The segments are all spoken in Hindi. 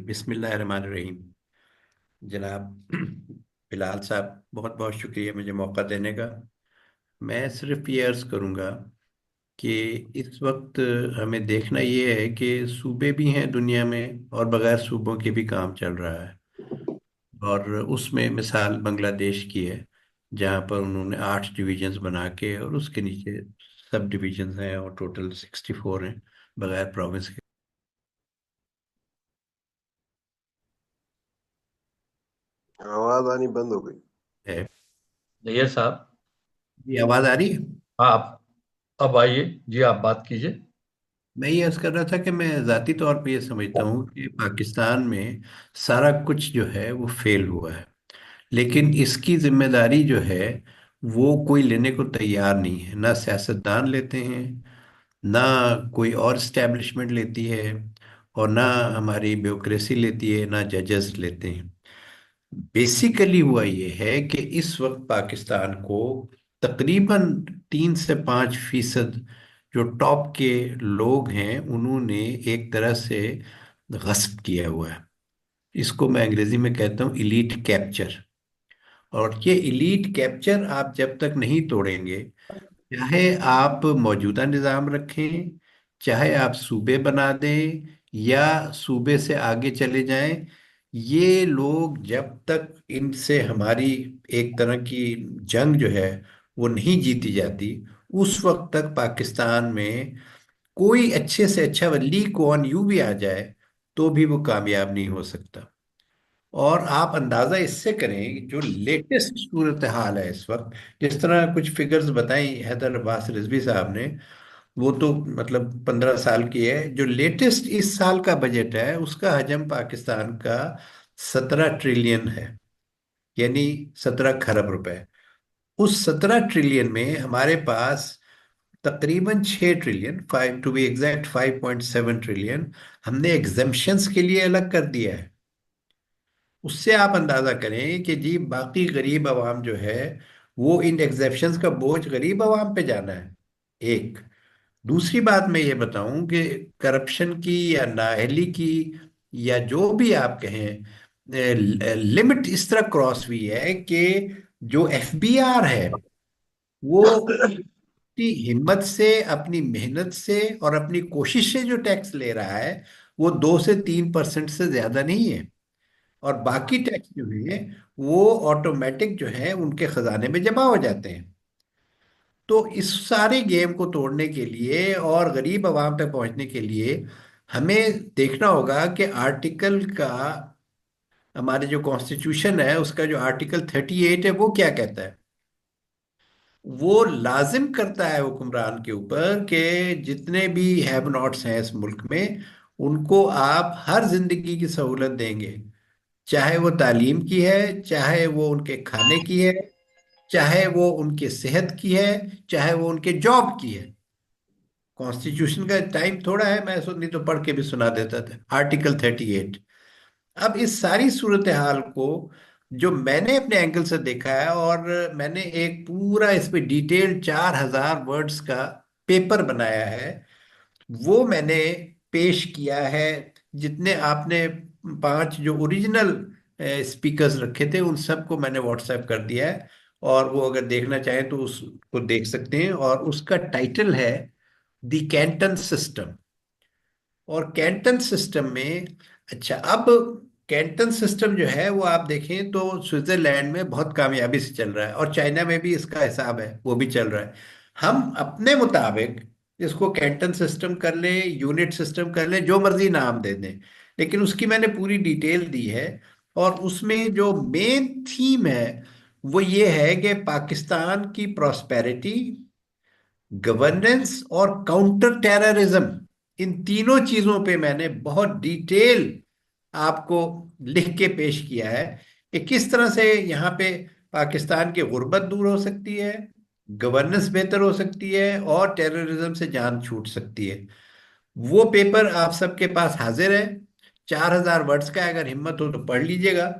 बिस्मिल्लाहिर्रहमानिर्रहीम। जनाब बिलाल साहब, बहुत बहुत शुक्रिया मुझे मौका देने का। मैं सिर्फ ये अर्ज़ करूँगा कि इस वक्त हमें देखना ये है कि सूबे भी हैं दुनिया में और बगैर सूबों के भी काम चल रहा है। और उसमें मिसाल बांग्लादेश की है, जहाँ पर उन्होंने 8 डिवीजन्स बना के और उसके नीचे सब डिवीजन्स हैं और टोटल 64 हैं बगैर प्रोविंस आवाज आनी बंद हो गई। के है। जैयर साहब। ये आवाज़ आ रही है? हाँ, आप अब आइए जी, आप बात कीजिए। मैं ये अर्ज कर रहा था कि मैं ज़ाती तौर पे ये समझता हूँ कि पाकिस्तान में सारा कुछ जो है वो फेल हुआ है, लेकिन इसकी जिम्मेदारी जो है वो कोई लेने को तैयार नहीं है। ना सियासतदान लेते हैं, ना कोई और इस्टेब्लिशमेंट लेती है, और ना हमारी ब्यूरोक्रेसी लेती है, ना जजेस लेते हैं। बेसिकली हुआ ये है कि इस वक्त पाकिस्तान को तकरीबन 3 से 5% जो टॉप के लोग हैं उन्होंने एक तरह से गस्प किया हुआ है। इसको मैं अंग्रेजी में कहता हूँ इलीट कैप्चर। और ये इलीट कैप्चर आप जब तक नहीं तोड़ेंगे, चाहे आप मौजूदा निज़ाम रखें, चाहे आप सूबे बना दें या सूबे से आगे चले जाएं, ये लोग जब तक इनसे हमारी एक तरह की जंग जो है वो नहीं जीती जाती, उस वक्त तक पाकिस्तान में कोई अच्छे से अच्छा ली कुआन यू भी आ जाए तो भी वो कामयाब नहीं हो सकता। और आप अंदाजा इससे करें कि जो लेटेस्ट सूरत हाल है इस वक्त, जिस तरह कुछ फिगर्स बताई हैदर अब्बास रिजवी साहब ने, वो तो मतलब 15 साल की है। जो लेटेस्ट इस साल का बजट है उसका हजम पाकिस्तान का 17 ट्रिलियन है, यानी 17 खरब रुपए। उस 17 ट्रिलियन में हमारे पास तकरीबन 6 trillion, 5 to be exact 5.7 trillion हमने एग्जेम्पशंस के लिए अलग कर दिया है। उससे आप अंदाजा करें कि जी बाकी गरीब आवाम जो है वो इन एग्जेप्शंस का बोझ गरीब आवाम पे जाना है। एक दूसरी बात मैं ये बताऊं कि करप्शन की या नाअहली की या जो भी आप कहें, लिमिट इस तरह क्रॉस हुई है कि जो एफबीआर है वो अपनी हिम्मत से, अपनी मेहनत से और अपनी कोशिश से जो टैक्स ले रहा है वो 2 से 3% से ज्यादा नहीं है। और बाकी टैक्स जो है वो ऑटोमेटिक जो है उनके खजाने में जमा हो जाते हैं। तो इस सारे गेम को तोड़ने के लिए और गरीब आवाम तक पहुंचने के लिए हमें देखना होगा कि आर्टिकल का, हमारे जो कॉन्स्टिट्यूशन है उसका जो आर्टिकल 38 है वो क्या कहता है। वो लाजिम करता है हुक्मरान के ऊपर कि जितने भी हैव नॉट्स हैं इस मुल्क में उनको आप हर जिंदगी की सहूलत देंगे, चाहे वो तालीम की है, चाहे वो उनके खाने की है, चाहे वो उनके सेहत की है, चाहे वो उनके जॉब की है। कॉन्स्टिट्यूशन का टाइम थोड़ा है, मैं नहीं तो पढ़ के भी सुना देता था आर्टिकल 38। अब इस सारी सूरत हाल को जो मैंने अपने एंगल से देखा है, और मैंने एक पूरा इस पे डिटेल 4,000 वर्ड्स का पेपर बनाया है, वो मैंने पेश किया है। जितने आपने 5 जो ओरिजिनल स्पीकर्स रखे थे उन सबको मैंने व्हाट्सएप कर दिया है, और वो अगर देखना चाहें तो उसको देख सकते हैं। और उसका टाइटल है द कैंटन सिस्टम। और कैंटन सिस्टम में, अच्छा अब कैंटन सिस्टम जो है वो आप देखें तो स्विट्जरलैंड में बहुत कामयाबी से चल रहा है और चाइना में भी इसका हिसाब है, वो भी चल रहा है। हम अपने मुताबिक इसको कैंटन सिस्टम कर लें, यूनिट सिस्टम कर लें, जो मर्जी नाम दे दें, लेकिन उसकी मैंने पूरी डिटेल दी है। और उसमें जो मेन थीम है वो ये है कि पाकिस्तान की प्रॉस्पेरिटी, गवर्नेंस और काउंटर टेररिज्म, इन तीनों चीजों पे मैंने बहुत डिटेल आपको लिख के पेश किया है कि किस तरह से यहाँ पे पाकिस्तान की गुर्बत दूर हो सकती है, गवर्नेंस बेहतर हो सकती है और टेररिज्म से जान छूट सकती है। वो पेपर आप सबके पास हाजिर है, 4,000 वर्ड्स का है, अगर हिम्मत हो तो पढ़ लीजिएगा।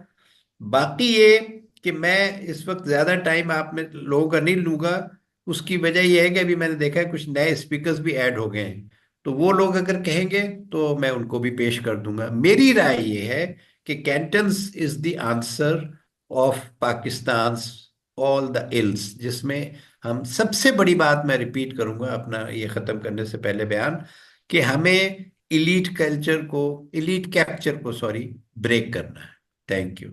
बाकी ये कि मैं इस वक्त ज्यादा टाइम आप में लोगों का नहीं लूंगा। उसकी वजह यह है कि अभी मैंने देखा है कुछ नए स्पीकर्स भी ऐड हो गए हैं, तो वो लोग अगर कहेंगे तो मैं उनको भी पेश कर दूंगा। मेरी राय ये है कि cantons is the answer of Pakistan all the ills, जिसमें हम सबसे बड़ी बात, मैं रिपीट करूंगा अपना ये खत्म करने से पहले बयान, कि हमें इलीट कल्चर को, इलीट कैप्चर को, सॉरी, ब्रेक करना है। Thank you.